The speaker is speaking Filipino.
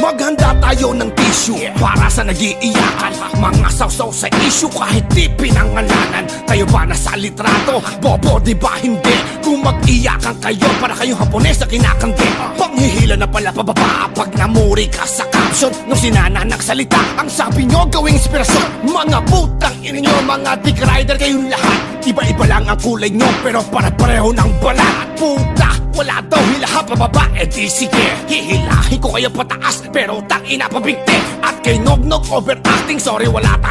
Maghanda tayo ng tissue para sa nag-iiyakan. Mga sawsaw sa issue kahit di pinangalanan. Kayo ba nasa litrato? Bobo di ba hindi? Kung mag-iyakan kayo para kayong Hapones na kinakante. Panghihila na pala pababa pag namuri ka sa caption. Nung sinana nagsalita, ang sabi nyo gawing inspirasyon. Mga putang ina nyo, mga dick rider kayong lahat. Iba-iba lang ang kulay nyo pero para-pareho ng balat. Puta, wala daw hilaha pababa, eh di sige. Hihilahin ko kayo pataas pero tangina pabigti. At kay Nog Nog overacting, sorry wala tayo.